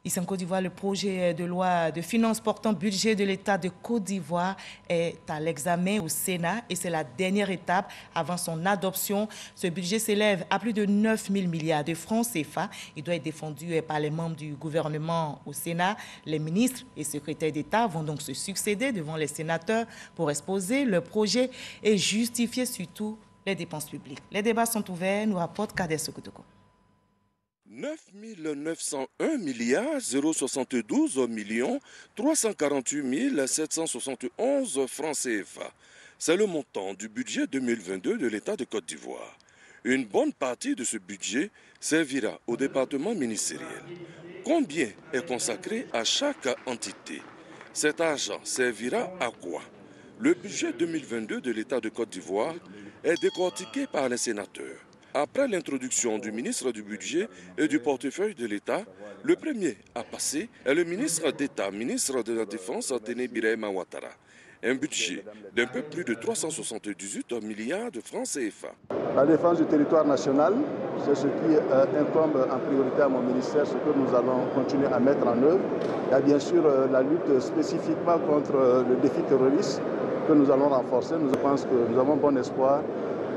Ici en Côte d'Ivoire, le projet de loi de finances portant budget de l'État de Côte d'Ivoire est à l'examen au Sénat et c'est la dernière étape avant son adoption. Ce budget s'élève à plus de 9 000 milliards de francs CFA. Il doit être défendu par les membres du gouvernement au Sénat. Les ministres et secrétaires d'État vont donc se succéder devant les sénateurs pour exposer le projet et justifier surtout les dépenses publiques. Les débats sont ouverts, nous rapporte Kader Sokotoko. 9 901 milliards 072 millions 348 771 francs CFA. C'est le montant du budget 2022 de l'État de Côte d'Ivoire. Une bonne partie de ce budget servira au département ministériel. Combien est consacré à chaque entité? Cet argent servira à quoi? Le budget 2022 de l'État de Côte d'Ivoire est décortiqué par les sénateurs. Après l'introduction du ministre du Budget et du portefeuille de l'État, le premier à passer est le ministre d'État, ministre de la Défense, Téné Birahima Ouattara. Un budget d'un peu plus de 378 milliards de francs CFA. La défense du territoire national, c'est ce qui incombe en priorité à mon ministère, ce que nous allons continuer à mettre en œuvre. Il y a bien sûr la lutte spécifiquement contre le défi terroriste que nous allons renforcer. Je pense que nous avons bon espoir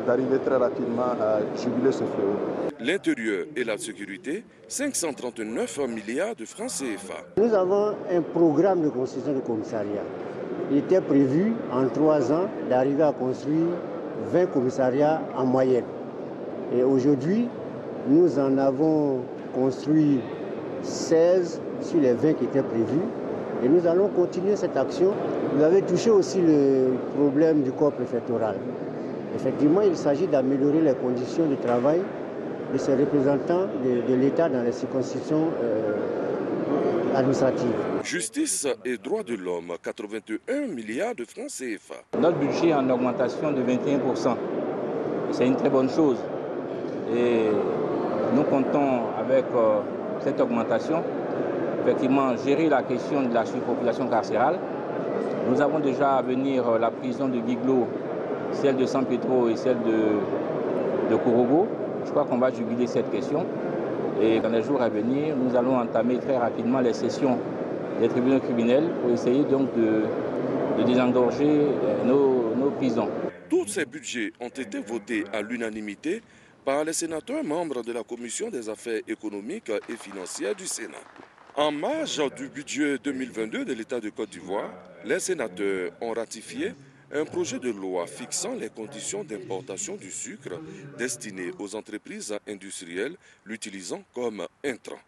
d'arriver très rapidement à juguler ce fléau. L'intérieur et la sécurité, 539 milliards de francs CFA. Nous avons un programme de construction de commissariats. Il était prévu en 3 ans d'arriver à construire 20 commissariats en moyenne. Et aujourd'hui, nous en avons construit 16 sur les 20 qui étaient prévus. Et nous allons continuer cette action. Vous avez touché aussi le problème du corps préfectoral. Effectivement, il s'agit d'améliorer les conditions de travail de ces représentants de l'État dans les circonscriptions administratives. Justice et droits de l'homme, 81 milliards de francs CFA. Notre budget est en augmentation de 21%. C'est une très bonne chose. Et nous comptons avec cette augmentation, effectivement, gérer la question de la surpopulation carcérale. Nous avons déjà à venir la prison de Biglo, celle de San Pedro et celle de Korogo. Je crois qu'on va juguler cette question. Et dans les jours à venir, nous allons entamer très rapidement les sessions des tribunaux criminels pour essayer donc de désengorger nos prisons. Tous ces budgets ont été votés à l'unanimité par les sénateurs membres de la Commission des affaires économiques et financières du Sénat. En marge du budget 2022 de l'État de Côte d'Ivoire, les sénateurs ont ratifié un projet de loi fixant les conditions d'importation du sucre destiné aux entreprises industrielles l'utilisant comme intrant.